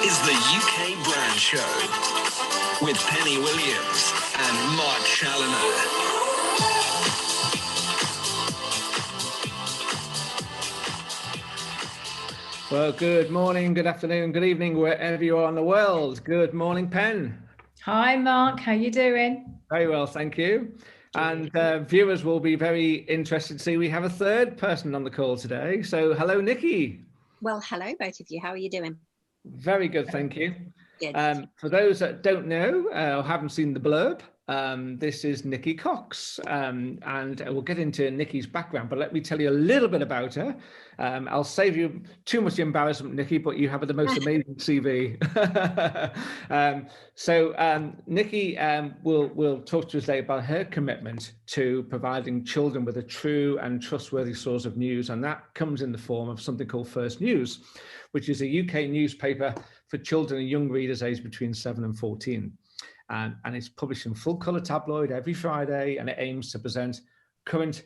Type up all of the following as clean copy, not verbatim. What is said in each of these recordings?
is the UK Brand Show with Penny Williams and Mark Challoner. Well, good morning, good afternoon, good evening, wherever you are in the world. Good morning, Pen. Hi, Mark. How you doing? Very well, thank you. And viewers will be very interested to see we have a third person on the call today. So, hello, Nicky. Well, hello, both of you. How are you doing? Very good, thank you. Good. For those that don't know or haven't seen the blurb, this is Nicky Cox, and we'll get into Nicky's background, but let me tell you a little bit about her. I'll save you too much embarrassment, Nicky, but you have the most amazing CV. Nicky will talk to us today about her commitment to providing children with a true and trustworthy source of news, and that comes in the form of something called First News, which is a UK newspaper for children and young readers aged between 7 and 14. And it's published in full colour tabloid every Friday, and it aims to present current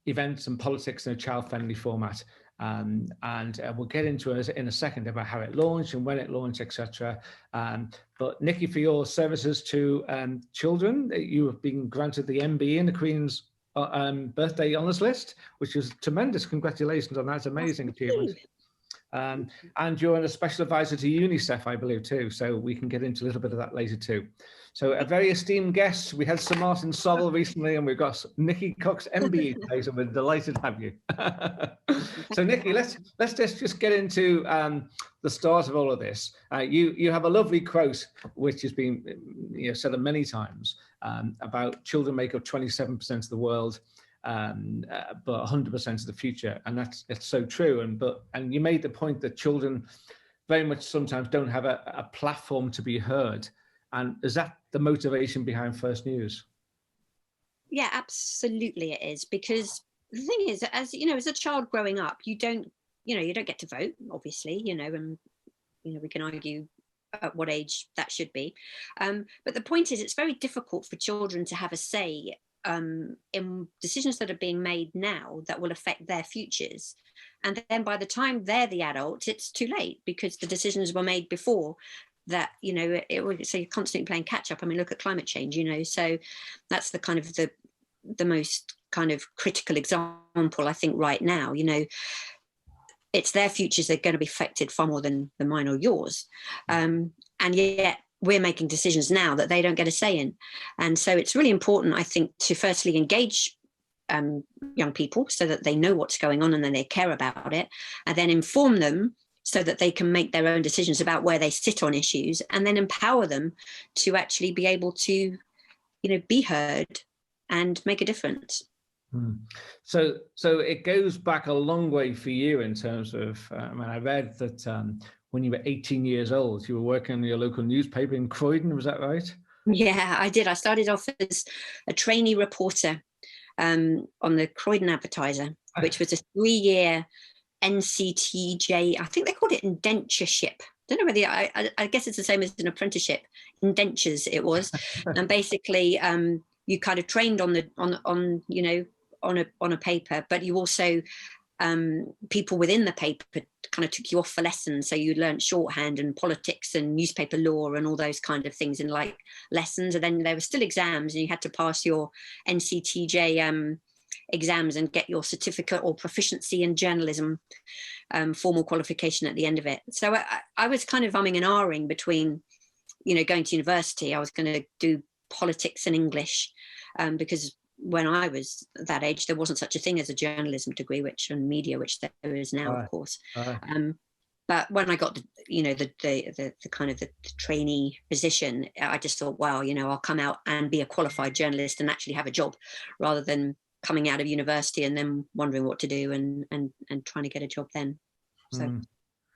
events and politics in a child-friendly format. We'll get into it in a second about how it launched and when it launched, etc. But Nicky, for your services to children, you have been granted the MBE in the Queen's birthday honours list, which is tremendous. Congratulations on that. It's an amazing achievement. And you're a special advisor to UNICEF, I believe, too. So we can get into a little bit of that later, too. So a very esteemed guest. We had Sir Martin Sorrell recently, and we've got Nicky Cox MBE today, so we're delighted to have you. So, Nicky, let's just get into the start of all of this. You have a lovely quote, which has been said many times, about children make up 27% of the world, but 100% of the future, and it's so true. And you made the point that children very much sometimes don't have a platform to be heard. And is that the motivation behind First News? Yeah, absolutely it is, because the thing is, as a child growing up, you don't get to vote, obviously, and we can argue at what age that should be, but the point is, it's very difficult for children to have a say in decisions that are being made now that will affect their futures. And then by the time they're the adult, it's too late, because the decisions were made before that. So you're constantly playing catch up. I mean, look at climate change, so that's the kind of the most kind of critical example, I think, right now. It's their futures that are going to be affected far more than mine or yours. And yet we're making decisions now that they don't get a say in. And so it's really important, I think, to firstly engage young people so that they know what's going on and then they care about it, and then inform them so that they can make their own decisions about where they sit on issues, and then empower them to actually be able to, be heard and make a difference. So it goes back a long way for you in terms of, I read that when you were 18 years old, you were working in your local newspaper in Croydon, was that right? Yeah, I did. I started off as a trainee reporter on the Croydon Advertiser, which was a 3-year NCTJ, I think they called it indentureship. Don't know whether I guess it's the same as an apprenticeship. Indentures it was. And basically you kind of trained on a paper, but you also people within the paper kind of took you off for lessons, so you learned shorthand and politics and newspaper law and all those kind of things in like lessons. And then there were still exams, and you had to pass your NCTJ exams and get your certificate or proficiency in journalism formal qualification at the end of it. So I was kind of umming and ahhing between going to university. I was going to do politics and English because when I was that age, there wasn't such a thing as a journalism degree, and media, which there is now, of course. But when I got the kind of the trainee position, I just thought, wow, I'll come out and be a qualified journalist and actually have a job, rather than coming out of university and then wondering what to do and trying to get a job then. So.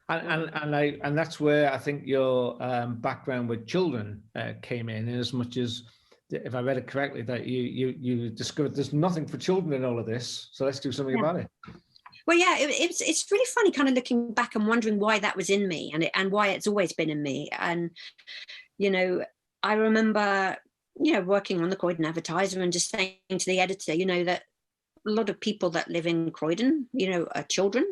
And that's where I think your background with children came in as much as, if I read it correctly, that you discovered there's nothing for children in all of this, so let's do something about it. Well, yeah, it's really funny kind of looking back and wondering why that was in me, and why it's always been in me. And I remember working on the Croydon Advertiser and just saying to the editor, that lot of people that live in Croydon, you know, are children,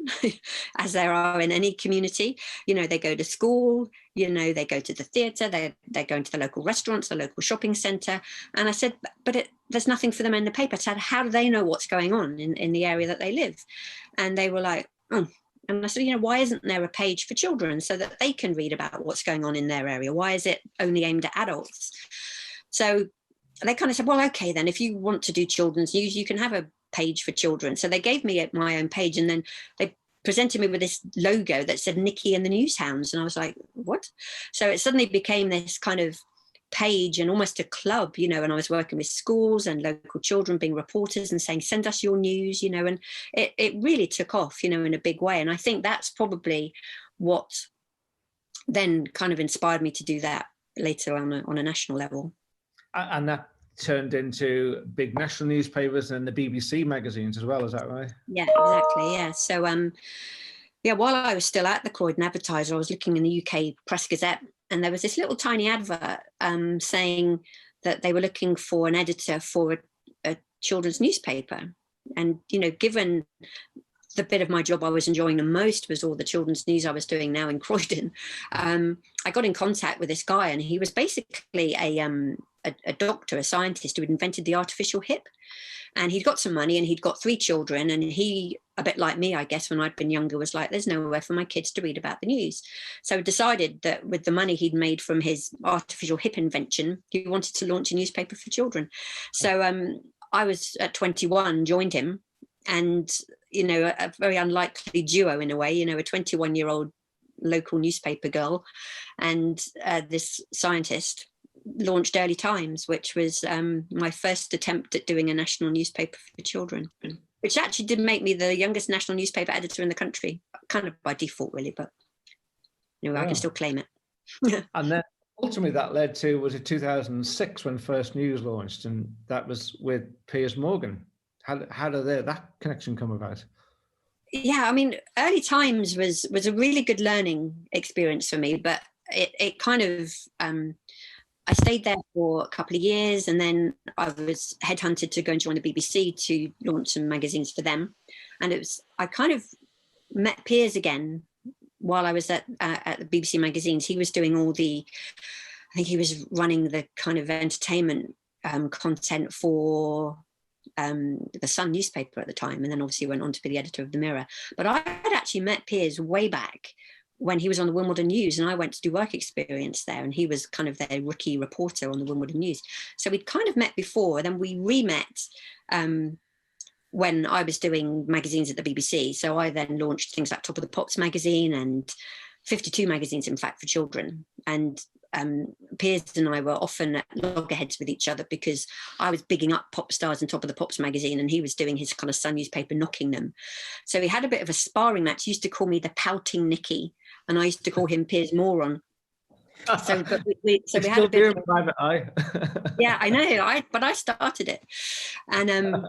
as there are in any community. You know, they go to school, you know, they go to the theatre, they're going to the local restaurants, the local shopping centre. And I said, but there's nothing for them in the paper. I said, how do they know what's going on in the area that they live? And they were like, oh. And I said, you know, why isn't there a page for children so that they can read about what's going on in their area? Why is it only aimed at adults? So they kind of said, well, okay, then if you want to do children's news, you can have a page for children. So they gave me my own page, and then they presented me with this logo that said Nicky and the Newshounds. And I was like, what? So it suddenly became this kind of page and almost a club, you know, and I was working with schools and local children being reporters and saying, send us your news, you know, and it really took off, you know, in a big way. And I think that's probably what then kind of inspired me to do that later on a national level. And that turned into big national newspapers and the BBC magazines as well, is that right? Yeah, exactly. Yeah. So while I was still at the Croydon Advertiser, I was looking in the UK Press Gazette, and there was this little tiny advert saying that they were looking for an editor for a children's newspaper. And, you know, given the bit of my job I was enjoying the most was all the children's news I was doing now in Croydon, I got in contact with this guy, and he was basically a doctor, a scientist who had invented the artificial hip. And he'd got some money and he'd got 3 children. And he, a bit like me, I guess, when I'd been younger, was like, there's nowhere for my kids to read about the news. So he decided that with the money he'd made from his artificial hip invention, he wanted to launch a newspaper for children. So I was at 21, joined him. And, you know, a very unlikely duo in a way, you know, a 21-year-old local newspaper girl and this scientist launched Early Times, which was my first attempt at doing a national newspaper for children, which actually did make me the youngest national newspaper editor in the country, kind of by default, really, but you know, I can still claim it. And then ultimately that led to, was it 2006 when First News launched, and that was with Piers Morgan. How did that connection come about? Yeah, I mean, Early Times was a really good learning experience for me, but it kind of I stayed there for a couple of years, and then I was headhunted to go and join the BBC to launch some magazines for them. And I kind of met Piers again while I was at the BBC magazines. He was doing I think he was running the kind of entertainment content for the Sun newspaper at the time, and then obviously went on to be the editor of the Mirror. But I had actually met Piers way back when he was on the Wimbledon News, and I went to do work experience there, and he was kind of their rookie reporter on the Wimbledon News. So we'd kind of met before, then we re-met when I was doing magazines at the BBC. So I then launched things like Top of the Pops magazine and 52 magazines, in fact, for children. And Piers and I were often at loggerheads with each other because I was bigging up pop stars and Top of the Pops magazine, and he was doing his kind of Sun newspaper, knocking them. So we had a bit of a sparring match. He used to call me the pouting Nicky, and I used to call him Piers Moron. So we had a bit of private eye. Yeah, I know. But I started it, and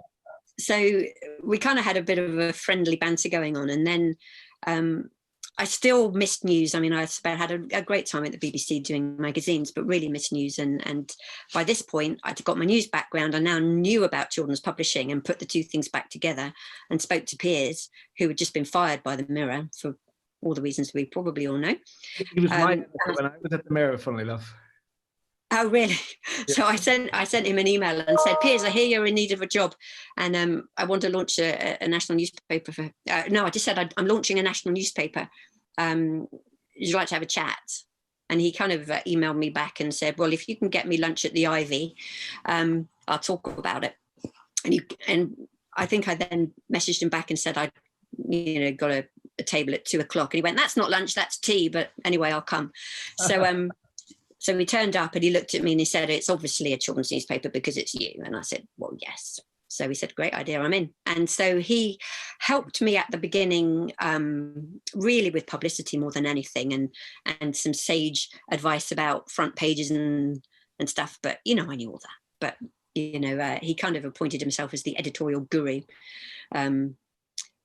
so we kind of had a bit of a friendly banter going on, and then I still missed news. I mean, I had a great time at the BBC doing magazines, but really missed news. And by this point, I'd got my news background. I now knew about children's publishing and put the two things back together, and spoke to Piers, who had just been fired by the Mirror for all the reasons we probably all know. He was when I was at the Mirror, funnily enough. Oh, really? Yeah. So I sent him an email and said, Piers, I hear you're in need of a job, and I want to launch a national newspaper for. No, I just said I'm launching a national newspaper. Would you like to have a chat? And he kind of emailed me back and said, well, if you can get me lunch at the Ivy, I'll talk about it. And I think I then messaged him back and said I'd got a table at 2:00, and he went, that's not lunch, that's tea, but anyway, I'll come. So so he turned up and he looked at me and he said, it's obviously a children's newspaper because it's you. And I said, well, yes. So he said, great idea, I'm in. And so he helped me at the beginning, really with publicity more than anything, and some sage advice about front pages and stuff. But, I knew all that. But, he kind of appointed himself as the editorial guru.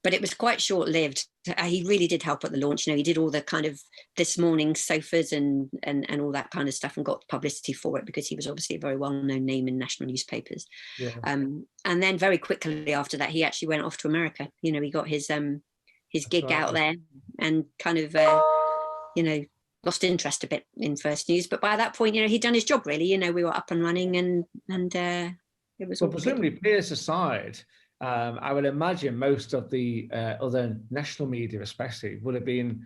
but it was quite short-lived. He really did help at the launch. You know, he did all the kind of This Morning sofas and all that kind of stuff, and got publicity for it because he was obviously a very well-known name in national newspapers. Yeah. And then very quickly after that, he actually went off to America. You know, he got his gig right. out there, and kind of you know, lost interest a bit in First News. But by that point, you know, he'd done his job really. You know, we were up and running, and it was. Well, presumably, peers aside, I would imagine most of the other national media, especially, would have been,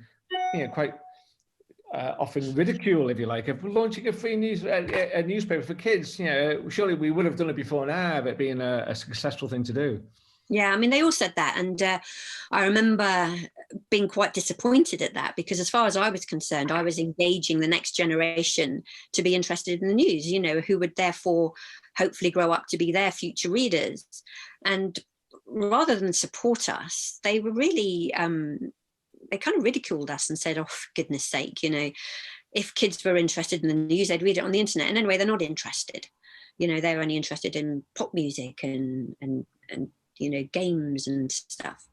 you know, quite offering ridicule, if you like, of launching a free a newspaper for kids. You know, surely we would have done it before now, but being a successful thing to do. Yeah, I mean, they all said that. And I remember being quite disappointed at that, because as far as I was concerned, I was engaging the next generation to be interested in the news, you know, who would therefore hopefully grow up to be their future readers. And rather than support us, they were really, they kind of ridiculed us and said, oh, for goodness sake, you know, if kids were interested in the news, they'd read it on the internet. And anyway, they're not interested. You know, they're only interested in pop music and you know, games and stuff.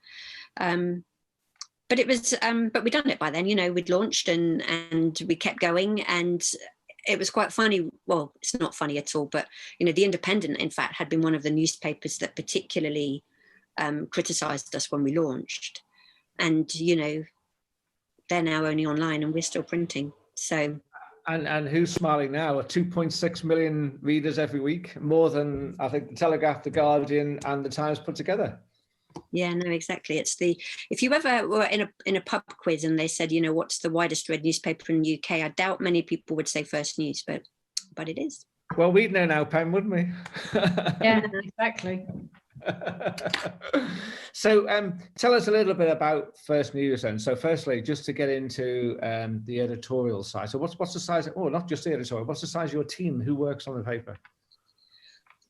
But it was, but we'd done it by then, you know, we'd launched and we kept going, and it was quite funny. Well, it's not funny at all, but, you know, The Independent, in fact, had been one of the newspapers that particularly criticised us when we launched. And, you know, they're now only online and we're still printing. So. And who's smiling now? 2.6 million readers every week, more than I think the Telegraph, the Guardian, and the Times put together. Yeah, no, exactly. It's if you ever were in a pub quiz and they said, you know, what's the widest read newspaper in the UK, I doubt many people would say First News, but it is. Well, we'd know now, Pen, wouldn't we? Yeah, exactly. So tell us a little bit about First News then. So firstly, just to get into the editorial side. So what's the size, not just the editorial, what's the size of your team? Who works on the paper?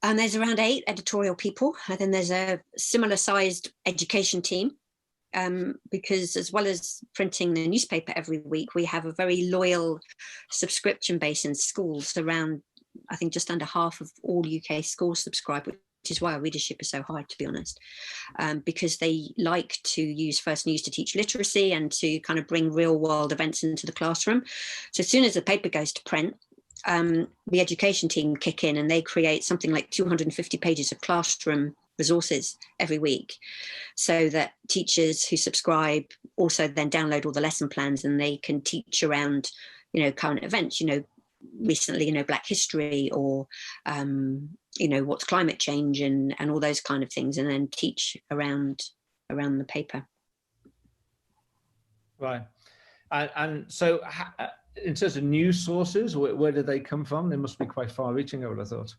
There's around 8 editorial people, and then there's a similar sized education team, because as well as printing the newspaper every week, we have a very loyal subscription base in schools. Around, I think, just under half of all UK schools subscribe, which is why our readership is so high, to be honest, because they like to use First News to teach literacy and to kind of bring real world events into the classroom. So as soon as the paper goes to print, the education team kick in and they create something like 250 pages of classroom resources every week, so that teachers who subscribe also then download all the lesson plans and they can teach around, you know, current events, you know, recently, you know, Black history, or you know, what's climate change and all those kind of things, and then teach around the paper. Right. And so in terms of news sources, where do they come from? They must be quite far reaching, I would have thought.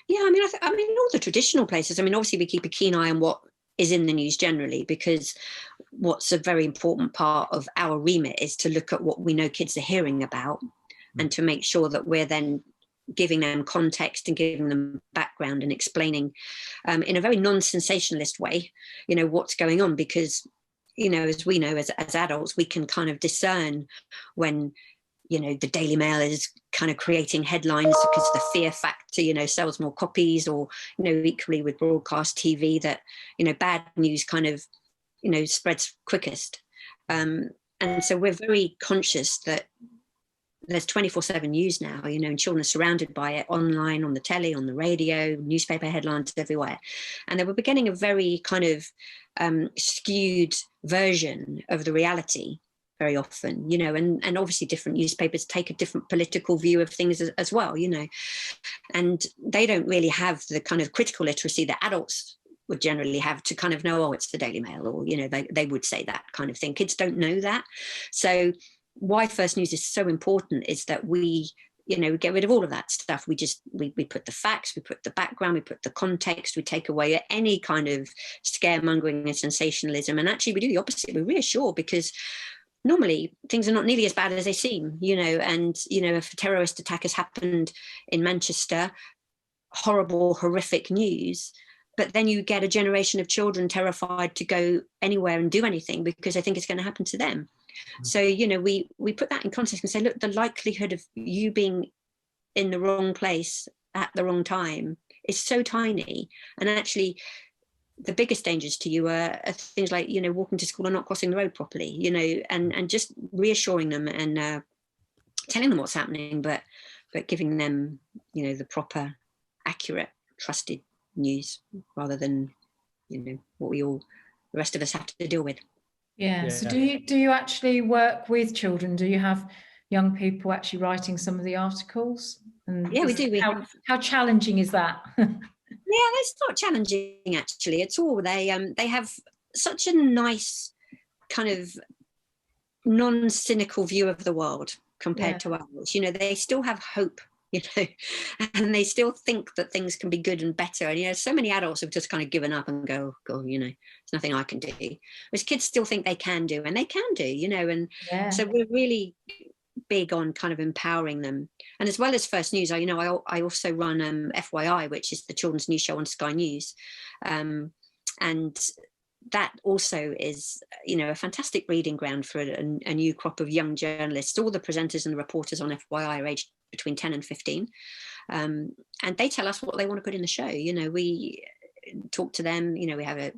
Yeah, I mean, I mean, all the traditional places. I mean, obviously we keep a keen eye on what is in the news generally, because what's a very important part of our remit is to look at what we know kids are hearing about, and to make sure that we're then giving them context and giving them background and explaining in a very non-sensationalist way, you know, what's going on. Because, you know, as we know, as adults, we can kind of discern when, you know, the Daily Mail is kind of creating headlines because the fear factor, you know, sells more copies, or, you know, equally with broadcast TV, that, you know, bad news kind of, you know, spreads quickest. And so we're very conscious that there's 24/7 news now, you know, and children are surrounded by it online, on the telly, on the radio, newspaper headlines everywhere. And they were getting a very kind of skewed version of the reality very often, you know, and obviously different newspapers take a different political view of things as well, you know, and they don't really have the kind of critical literacy that adults would generally have to kind of know, oh, it's the Daily Mail, or, you know, they would say that kind of thing. Kids don't know that. So why First News is so important is that we, you know, get rid of all of that stuff. We put the facts, we put the background, we put the context, we take away any kind of scaremongering and sensationalism. And actually we do the opposite. We reassure, because normally things are not nearly as bad as they seem, you know, and, you know, if a terrorist attack has happened in Manchester, horrible, horrific news, but then you get a generation of children terrified to go anywhere and do anything because they think it's going to happen to them. So, you know, we put that in context and say, look, the likelihood of you being in the wrong place at the wrong time is so tiny. And actually, the biggest dangers to you are things like, walking to school and not crossing the road properly, and just reassuring them and telling them what's happening, but giving them, the proper, accurate, trusted news rather than, what the rest of us have to deal with. Yeah. So do you actually work with children? Do you have young people actually writing some of the articles? And yeah, we do. How challenging is that? Yeah, it's not challenging actually at all. They have such a nice kind of non-cynical view of the world compared to ours. They still have hope, and they still think that things can be good and better. And so many adults have just kind of given up and go, God, there's nothing I can do. Whereas kids still think they can do, and they can do, and so we're really big on kind of empowering them. And as well as First News, I also run FYI, which is the children's news show on Sky News, and that also is a fantastic breeding ground for a new crop of young journalists. All the presenters and the reporters on FYI are aged between 10 and 15, and they tell us what they want to put in the show. We talk to them, we have a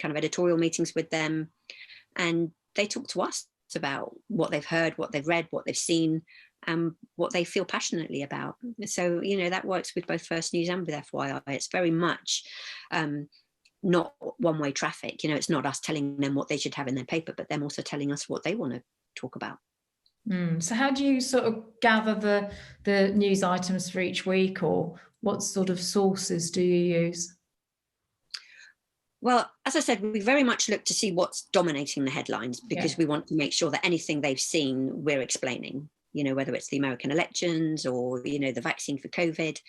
kind of editorial meetings with them, and they talk to us about what they've heard, what they've read, what they've seen, and what they feel passionately about. So that works with both First News and with FYI. It's very much not one-way traffic. It's not us telling them what they should have in their paper, but them also telling us what they want to talk about. So how do you sort of gather the news items for each week, or what sort of sources do you use? Well, as I said, we very much look to see what's dominating the headlines, because we want to make sure that anything they've seen, we're explaining, whether it's the American elections or, the vaccine for COVID.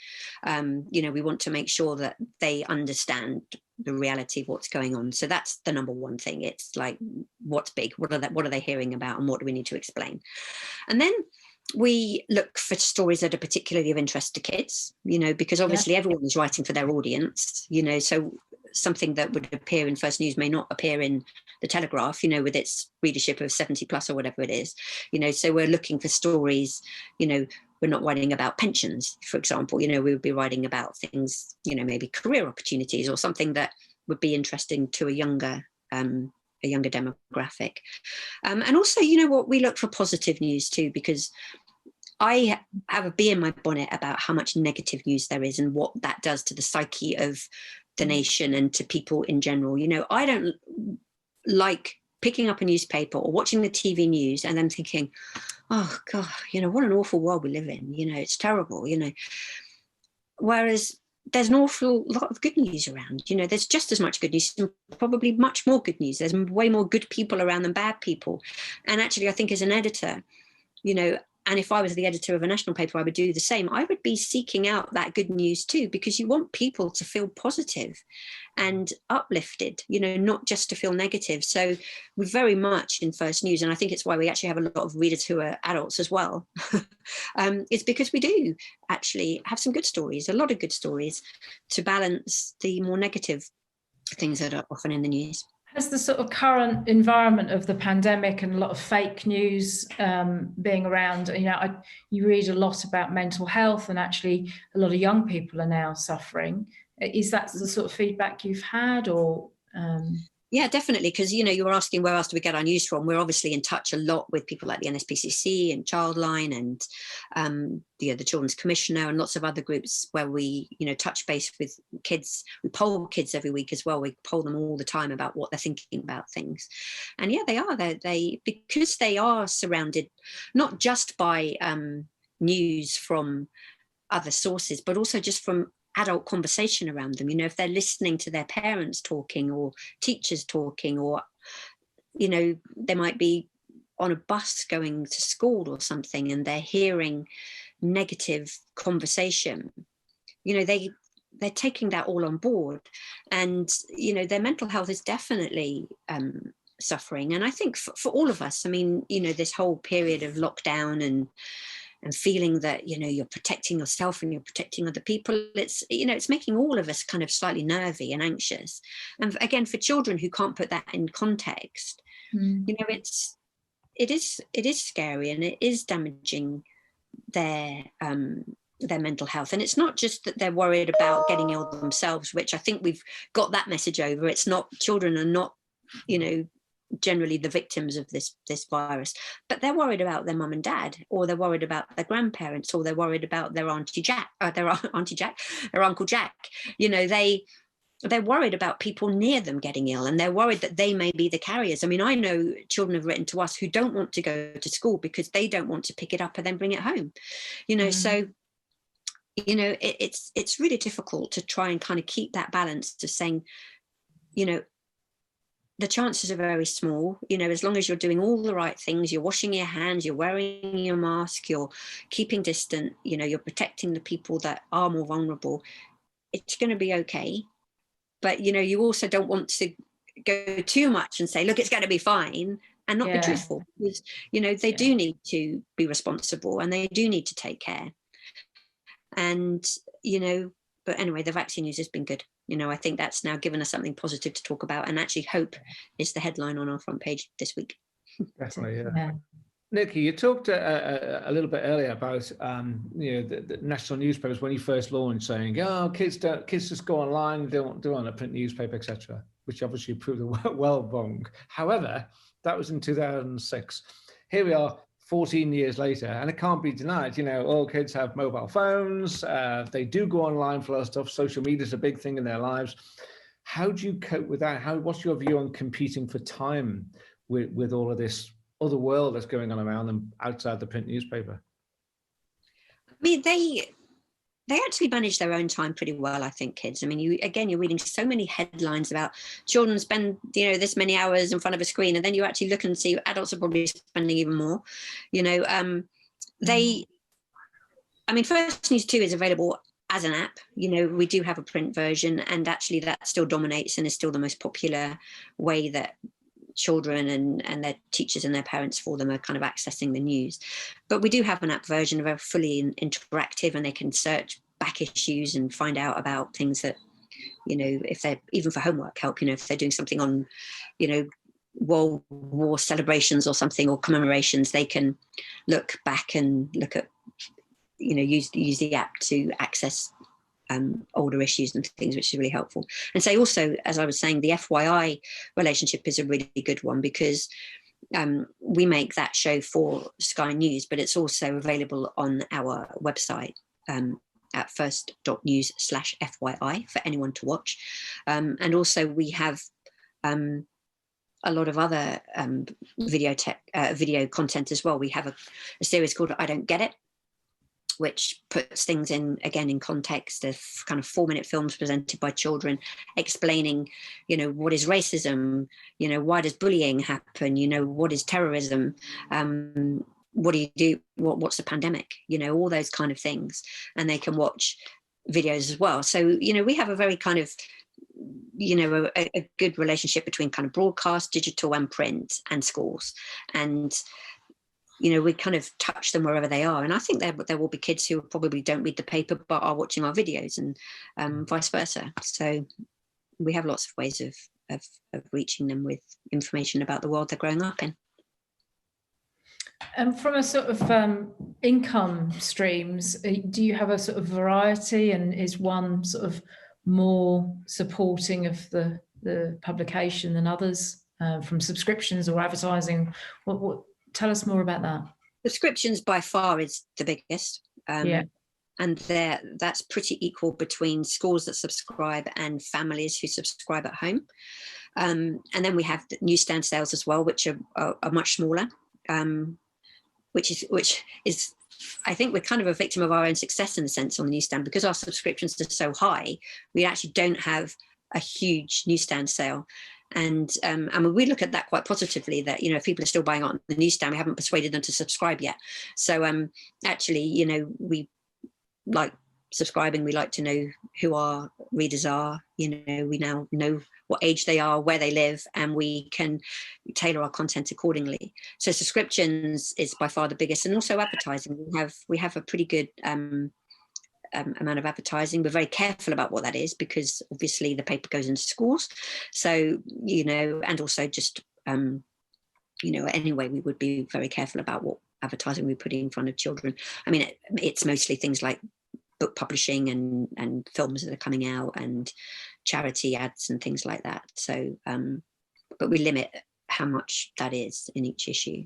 We want to make sure that they understand the reality of what's going on. So that's the number one thing. It's like, what's big? What are they hearing about, and what do we need to explain? And then we look for stories that are particularly of interest to kids, because obviously everyone is writing for their audience, so something that would appear in First News may not appear in the Telegraph, with its readership of 70 plus or whatever it is, so we're looking for stories, we're not writing about pensions, for example, we would be writing about things, maybe career opportunities or something that would be interesting to a younger demographic. And also, we look for positive news too, because I have a bee in my bonnet about how much negative news there is and what that does to the psyche of the nation and to people in general. I don't like picking up a newspaper or watching the TV news and then thinking, oh God, what an awful world we live in. It's terrible, Whereas there's an awful lot of good news around. There's just as much good news, probably much more good news. There's way more good people around than bad people. And actually, I think as an editor, and if I was the editor of a national paper, I would do the same. I would be seeking out that good news too, because you want people to feel positive and uplifted, not just to feel negative. So we're very much in First News, and I think it's why we actually have a lot of readers who are adults as well. It's because we do actually have some good stories, a lot of good stories, to balance the more negative things that are often in the news. Has the sort of current environment of the pandemic and a lot of fake news being around, you read a lot about mental health, and actually a lot of young people are now suffering. Is that the sort of feedback you've had, or? Yeah, definitely. Because, you were asking where else do we get our news from? We're obviously in touch a lot with people like the NSPCC and Childline and the Children's Commissioner and lots of other groups where we, touch base with kids. We poll kids every week as well. We poll them all the time about what they're thinking about things. And yeah, they are. Because they are surrounded not just by news from other sources, but also just from adult conversation around them. If they're listening to their parents talking or teachers talking, or they might be on a bus going to school or something and they're hearing negative conversation, they're taking that all on board, and their mental health is definitely suffering. And I think for all of us, this whole period of lockdown and feeling that you're protecting yourself and you're protecting other people, it's making all of us kind of slightly nervy and anxious. And again, for children who can't put that in context, it is scary, and it is damaging their their mental health. And it's not just that they're worried about getting ill themselves, which I think we've got that message over. It's not, children are not, you know, generally the victims of this virus, but they're worried about their mum and dad, or they're worried about their grandparents, or they're worried about their Uncle Jack. You know, they're worried about people near them getting ill, and they're worried that they may be the carriers. I mean, I know children have written to us who don't want to go to school because they don't want to pick it up and then bring it home, you know. So, you know, it's really difficult to try and kind of keep that balance of saying, you know, the chances are very small, you know, as long as you're doing all the right things, you're washing your hands, you're wearing your mask, you're keeping distant, you know, you're protecting the people that are more vulnerable, it's going to be okay. But, you know, you also don't want to go too much and say, look, it's going to be fine, and not be truthful, because, you know, they do need to be responsible, and they do need to take care. And, you know, but anyway, the vaccine news has been good. You know, I think that's now given us something positive to talk about, and actually hope is the headline on our front page this week. Definitely, yeah. Nicky, you talked a little bit earlier about you know, the national newspapers when you first launched, saying, "Oh, kids just go online, they don't do on a print newspaper, etc." Which obviously proved well wrong. However, that was in 2006. Here we are, 14 years later, and it can't be denied. You know, all kids have mobile phones. They do go online for a lot of stuff. Social media is a big thing in their lives. How do you cope with that? What's your view on competing for time with all of this other world that's going on around them outside the print newspaper? I mean, they actually manage their own time pretty well, I think, kids. I mean, you're reading so many headlines about children spend, you know, this many hours in front of a screen, and then you actually look and see adults are probably spending even more. You know, I mean, First News 2 is available as an app. You know, we do have a print version, and actually that still dominates and is still the most popular way that children and their teachers and their parents for them are kind of accessing the news. But we do have an app version, very fully interactive, and they can search back issues and find out about things that, you know, if they're, even for homework help, you know, if they're doing something on, you know, World War celebrations or something, or commemorations, they can look back and look at, you know, use the app to access older issues and things, which is really helpful. And so also, as I was saying, the FYI relationship is a really good one, because we make that show for Sky News, but it's also available on our website at first.news/FYI for anyone to watch. And also we have a lot of other video content as well. We have a series called I Don't Get It, which puts things in context of kind of 4-minute films presented by children, explaining, you know, what is racism, you know, why does bullying happen, you know, what is terrorism, what do you do, what's the pandemic, you know, all those kind of things. And they can watch videos as well. So, you know, we have a very kind of, you know, a good relationship between kind of broadcast, digital and print, and schools. And you know, we kind of touch them wherever they are. And I think there will be kids who probably don't read the paper but are watching our videos, and vice versa. So we have lots of ways of reaching them with information about the world they're growing up in. And from a sort of income streams, do you have a sort of variety, and is one sort of more supporting of the publication than others, from subscriptions or advertising? What tell us more about that. Subscriptions by far is the biggest. And that's pretty equal between schools that subscribe and families who subscribe at home. And then we have the newsstand sales as well, which are much smaller, which is I think we're kind of a victim of our own success in a sense on the newsstand, because our subscriptions are so high. We actually don't have a huge newsstand sale. And we look at that quite positively, that, you know, if people are still buying on the newsstand, we haven't persuaded them to subscribe yet. So actually, you know, we like subscribing. We like to know who our readers are. You know, we now know what age they are, where they live, and we can tailor our content accordingly. So subscriptions is by far the biggest, and also advertising. We have a pretty good amount of advertising. We're very careful about what that is, because obviously the paper goes into schools. So, you know, and also just, you know, anyway, we would be very careful about what advertising we put in front of children. I mean, it's mostly things like book publishing and films that are coming out and charity ads and things like that. So, but we limit how much that is in each issue.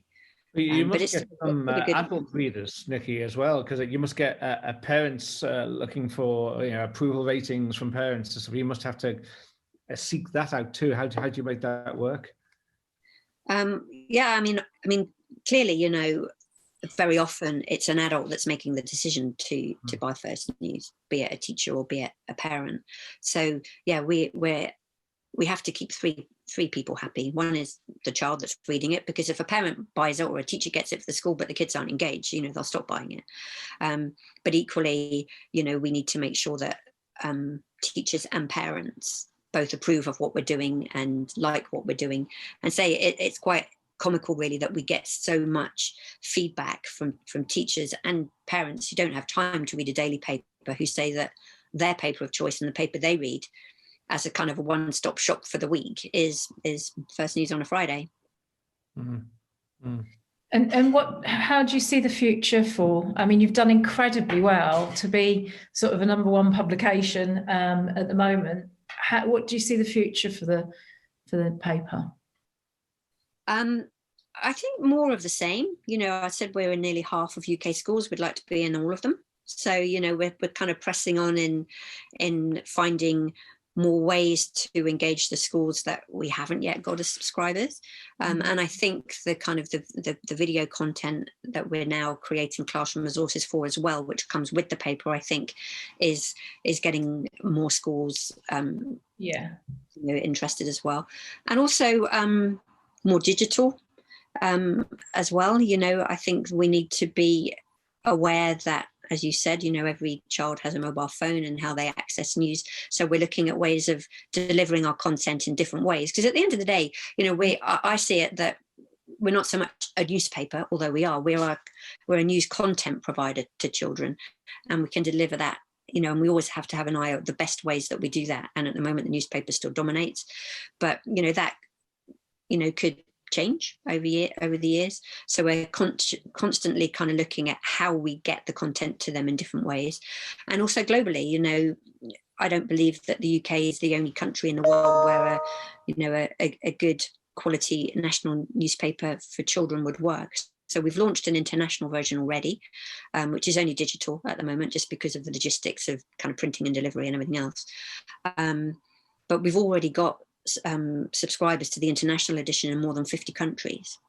You must get some adult readers, Nicky, as well, because you must get parents looking for approval ratings from parents. So you must have to seek that out too. How do you make that work? Yeah, I mean, clearly, very often it's an adult that's making the decision to buy First News, be it a teacher or be it a parent. So yeah, we have to keep three people happy. One is the child that's reading it, because if a parent buys it or a teacher gets it for the school but the kids aren't engaged, they'll stop buying it. But equally, we need to make sure that teachers and parents both approve of what we're doing and like what we're doing. And say it's quite comical really that we get so much feedback from teachers and parents who don't have time to read a daily paper, who say that their paper of choice and the paper they read as a kind of a one-stop shop for the week is First News on a Friday. Mm-hmm. Mm. And how do you see the future for? I mean, you've done incredibly well to be sort of a #1 publication at the moment. What do you see the future for the paper? I think more of the same. I said we're in nearly half of UK schools. We'd like to be in all of them. So we're kind of pressing on in finding more ways to engage the schools that we haven't yet got as subscribers. And I think the kind of the video content that we're now creating classroom resources for as well, which comes with the paper, I think is getting more schools interested as well. And also more digital as well. I think we need to be aware that, as you said, every child has a mobile phone and how they access news. So we're looking at ways of delivering our content in different ways. Because at the end of the day, I see it that we're not so much a newspaper, although we're a news content provider to children, and we can deliver that. And we always have to have an eye on the best ways that we do that. And at the moment, the newspaper still dominates, but that could change over the years. So we're constantly kind of looking at how we get the content to them in different ways. And also globally, I don't believe that the UK is the only country in the world where a good quality national newspaper for children would work. So we've launched an international version already, which is only digital at the moment, just because of the logistics of kind of printing and delivery and everything else. But we've already got subscribers to the international edition in more than 50 countries.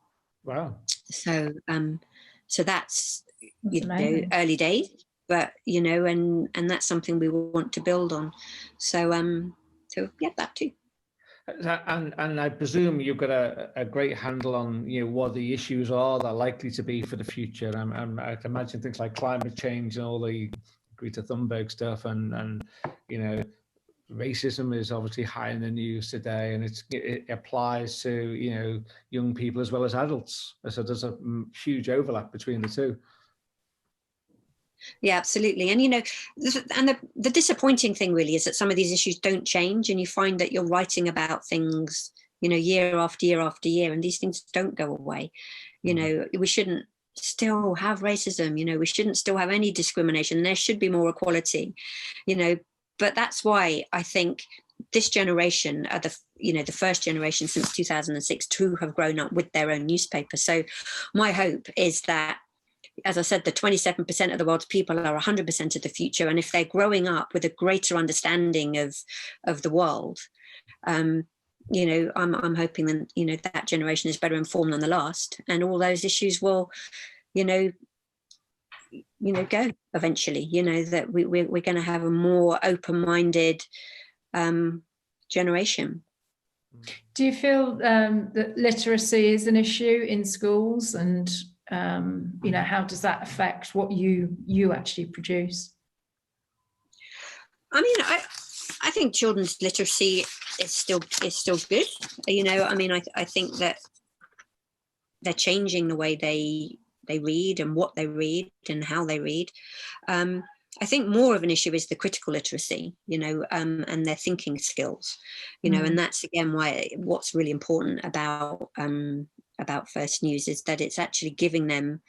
Wow. So that's early days, but and that's something we want to build on. So yeah, that too. And I presume you've got a great handle on what the issues are that are likely to be for the future. I can imagine things like climate change and all the Greta Thunberg stuff, and racism is obviously high in the news today, and it applies to young people as well as adults. So there's a huge overlap between the two. Yeah, absolutely. And the disappointing thing really is that some of these issues don't change, and you find that you're writing about things year after year after year, and these things don't go away. We shouldn't still have racism, we shouldn't still have any discrimination. There should be more equality, but that's why I think this generation are the first generation since 2006 to have grown up with their own newspaper. So my hope is that, as I said, the 27% of the world's people are 100% of the future. And if they're growing up with a greater understanding of the world, I'm hoping that that generation is better informed than the last, and all those issues will, go eventually. That we're going to have a more open-minded generation. Do you feel that literacy is an issue in schools, and how does that affect what you actually produce? I mean, I think children's literacy is still good. I think that they're changing the way they read and what they read and how they read. I think more of an issue is the critical literacy, and their thinking skills, and that's again what's really important about First News is that it's actually giving them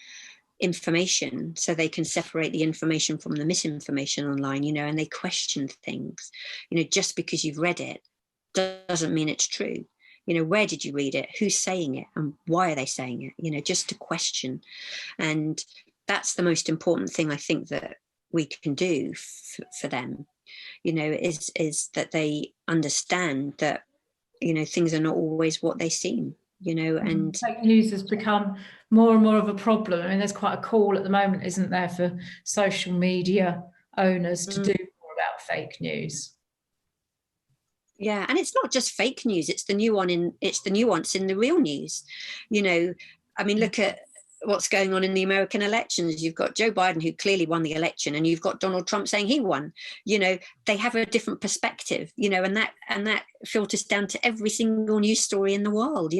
information, so they can separate the information from the misinformation online, and they question things. Just because you've read it doesn't mean it's true. Where did you read it? Who's saying it? And why are they saying it? Just to question. And that's the most important thing I think that we can do for them, is that they understand that, things are not always what they seem, and fake news has become more and more of a problem. I mean, there's quite a call at the moment, isn't there, for social media owners to do more about fake news. Yeah, and it's not just fake news, it's the nuance in the real news. I mean, look at what's going on in the American elections. You've got Joe Biden, who clearly won the election, and you've got Donald Trump saying he won. They have a different perspective, and that filters down to every single news story in the world,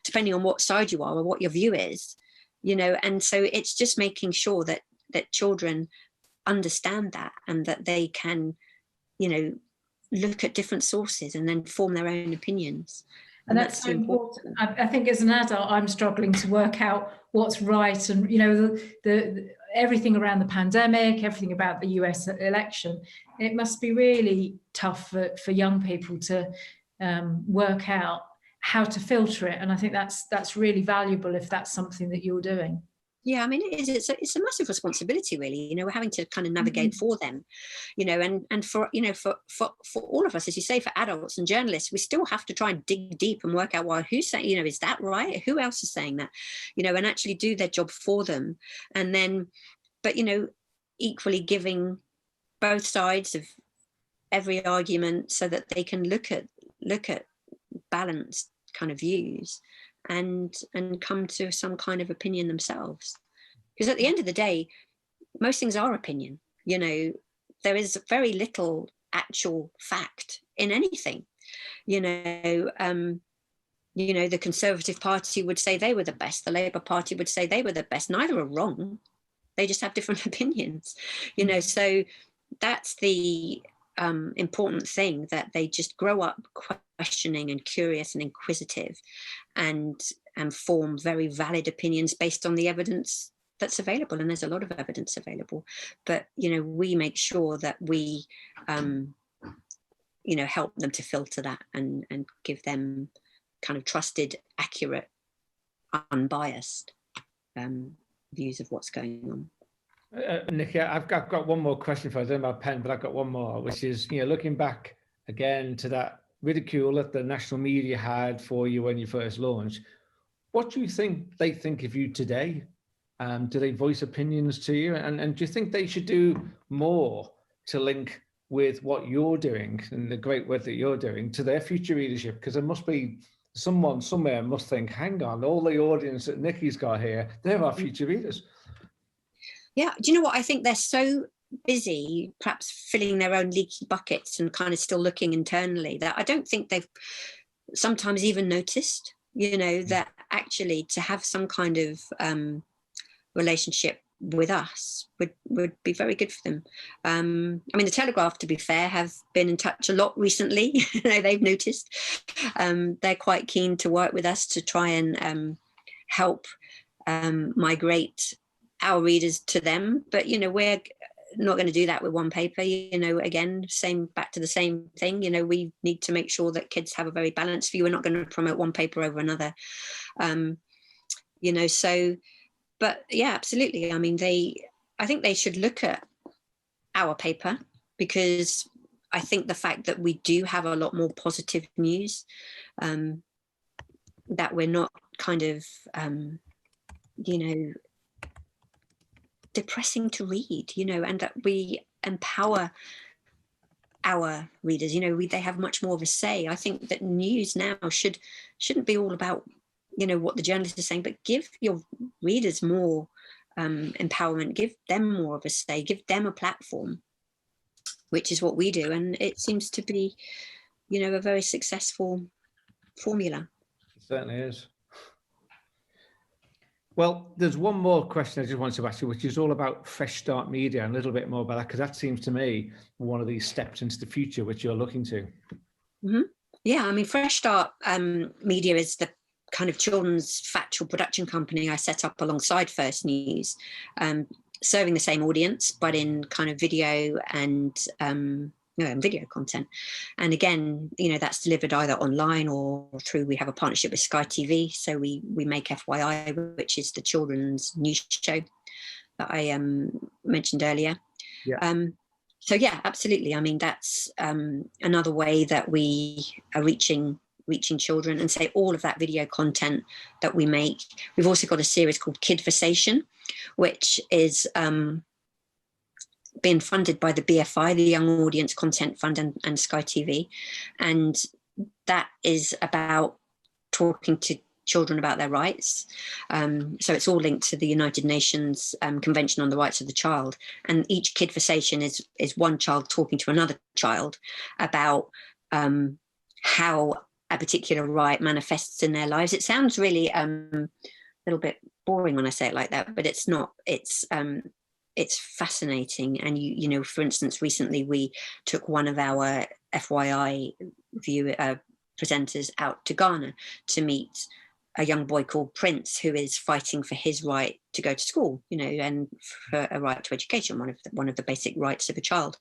depending on what side you are or what your view is, and so it's just making sure that children understand that, and that they can, look at different sources and then form their own opinions. And that's so important. I think as an adult, I'm struggling to work out what's right. And, the everything around the pandemic, everything about the US election, it must be really tough for young people to work out how to filter it. And I think that's really valuable if that's something that you're doing. Yeah, I mean, it's a massive responsibility, really. We're having to kind of navigate for them, and for all of us, as you say, for adults and journalists, we still have to try and dig deep and work out who's saying, is that right? Who else is saying that? And actually do their job for them. And then, but equally giving both sides of every argument so that they can look at balanced kind of views and come to some kind of opinion themselves. Because at the end of the day, most things are opinion. There is very little actual fact in anything. The Conservative Party would say they were the best. The Labour Party would say they were the best. Neither are wrong. They just have different opinions. So that's the important thing, that they just grow up questioning and curious and inquisitive, and form very valid opinions based on the evidence that's available. And there's a lot of evidence available, but we make sure that we help them to filter that and give them kind of trusted, accurate, unbiased views of what's going on. Nicky, I've got one more question for you. I don't have a pen, but I've got one more, which is, looking back again to that ridicule that the national media had for you when you first launched, what do you think they think of you today? Do they voice opinions to you? And do you think they should do more to link with what you're doing and the great work that you're doing to their future readership? Because there must be someone somewhere must think, hang on, all the audience that Nicky's got here, they're our future readers. Yeah, do you know what? I think they're so busy, perhaps filling their own leaky buckets and kind of still looking internally, that I don't think they've sometimes even noticed, that actually to have some kind of relationship with us would be very good for them. I mean, the Telegraph, to be fair, have been in touch a lot recently. They've noticed. They're quite keen to work with us to try and help migrate our readers to them, but we're not going to do that with one paper. Again, back to the same thing. We need to make sure that kids have a very balanced view. We're not going to promote one paper over another. So, but yeah, absolutely. I mean, I think they should look at our paper, because I think the fact that we do have a lot more positive news, that we're not kind of, depressing to read, and that we empower our readers. They have much more of a say. I think that news now shouldn't be all about, what the journalist is saying, but give your readers more empowerment, give them more of a say, give them a platform, which is what we do. And it seems to be, a very successful formula. It certainly is. Well, there's one more question I just wanted to ask you, which is all about Fresh Start Media, and a little bit more about that, because that seems to me one of these steps into the future which you're looking to. Mm-hmm. Yeah, I mean, Fresh Start Media is kind of children's factual production company I set up alongside First News, serving the same audience, but in kind of video and video content. And again, that's delivered either online or through, we have a partnership with Sky TV. So we make FYI, which is the children's news show that I mentioned earlier. Yeah. So yeah, absolutely. I mean, that's another way that we are reaching children, and say all of that video content that we make. We've also got a series called Kidversation, which is being funded by the BFI, the Young Audience Content Fund, and Sky TV. And that is about talking to children about their rights. So it's all linked to the United Nations Convention on the Rights of the Child. And each Kidversation is one child talking to another child about how a particular right manifests in their lives. It sounds really a little bit boring when I say it like that, but it's not. It's fascinating. And for instance, recently we took one of our FYI presenters out to Ghana to meet a young boy called Prince, who is fighting for his right to go to school, and for a right to education, one of the basic rights of a child.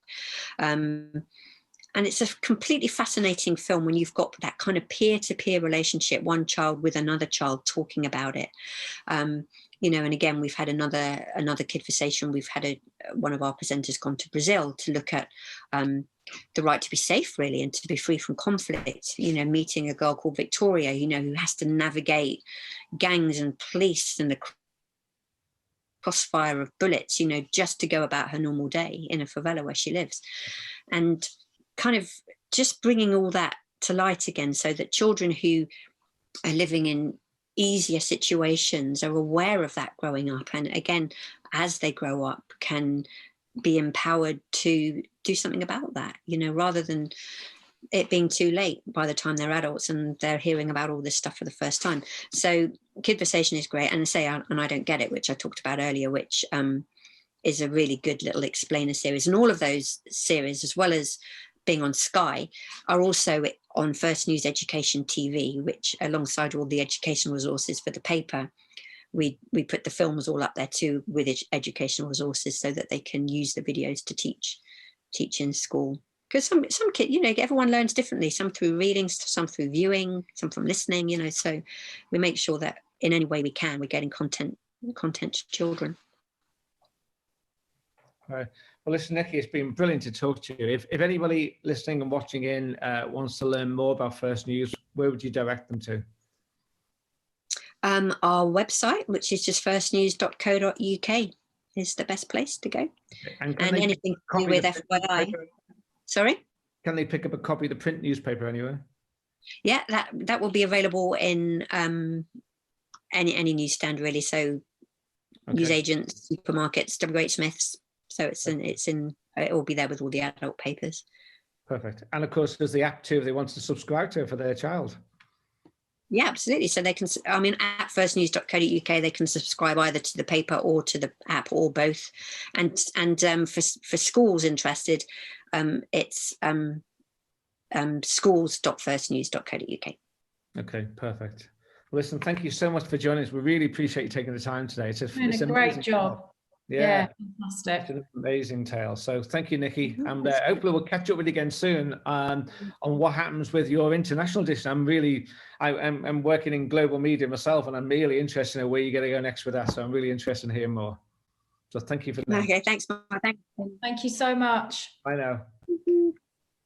And it's a completely fascinating film when you've got that kind of peer-to-peer relationship, one child with another child talking about it. And again, we've had another Kidversation. We've had one of our presenters gone to Brazil to look at the right to be safe, really, and to be free from conflict. Meeting a girl called Victoria, who has to navigate gangs and police and the crossfire of bullets, just to go about her normal day in a favela where she lives. And kind of just bringing all that to light again, so that children who are living in easier situations are aware of that growing up, and again, as they grow up, can be empowered to do something about that, rather than it being too late by the time they're adults and they're hearing about all this stuff for the first time. So Kidversation is great. And and I Don't Get It, which I talked about earlier, which is a really good little explainer series. And all of those series, as well as being on Sky, are also on First News Education TV, which, alongside all the educational resources for the paper, we put the films all up there too, with educational resources, so that they can use the videos to teach in school. Because some kids, everyone learns differently, some through reading, some through viewing, some from listening, so we make sure that in any way we can, we're getting content to children. Right. Well, listen, Nicky, it's been brilliant to talk to you. If anybody listening and watching in wants to learn more about First News, where would you direct them to? Our website, which is just firstnews.co.uk, is the best place to go. And anything to do with FYI. Sorry? Can they pick up a copy of the print newspaper anywhere? Yeah, that will be available in any newsstand, really. So newsagents, supermarkets, WH Smiths. So it will be there with all the adult papers. Perfect. And of course, there's the app too, if they want to subscribe to it for their child. Yeah, absolutely. So they can, at firstnews.co.uk, they can subscribe either to the paper or to the app, or both. And for schools interested, it's schools.firstnews.co.uk. Okay, perfect. Well, listen, thank you so much for joining us. We really appreciate you taking the time today. It's a great job. Yeah, fantastic. It's an amazing tale. So thank you, Nicky. And hopefully we'll catch up with you again soon on what happens with your international edition. I'm working in global media myself, and I'm really interested in where you're going to go next with that. So I'm really interested in hearing more. So thank you for that. Okay, thanks. Thank you so much. Bye now.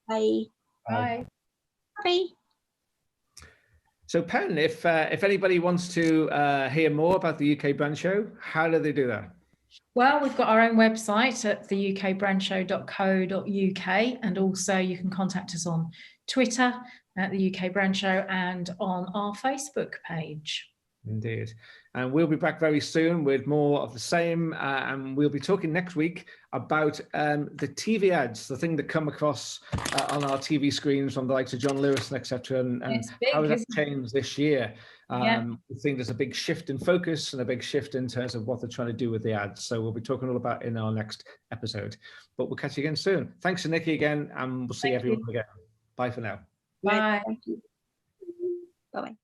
Bye. Bye. Bye. So Pen, if anybody wants to hear more about the UK Brand Show, how do they do that? Well, we've got our own website at theukbrandshow.co.uk, and also you can contact us on Twitter at the UK Brand Show and on our Facebook page. Indeed. And we'll be back very soon with more of the same. And we'll be talking next week about the TV ads, the thing that come across on our TV screens from the likes of John Lewis and etc. And how that's changed this year. We think there's a big shift in focus and a big shift in terms of what they're trying to do with the ads. So we'll be talking all about it in our next episode. But we'll catch you again soon. Thanks to Nicky again, and we'll see everyone again. Bye for now. Bye. Bye.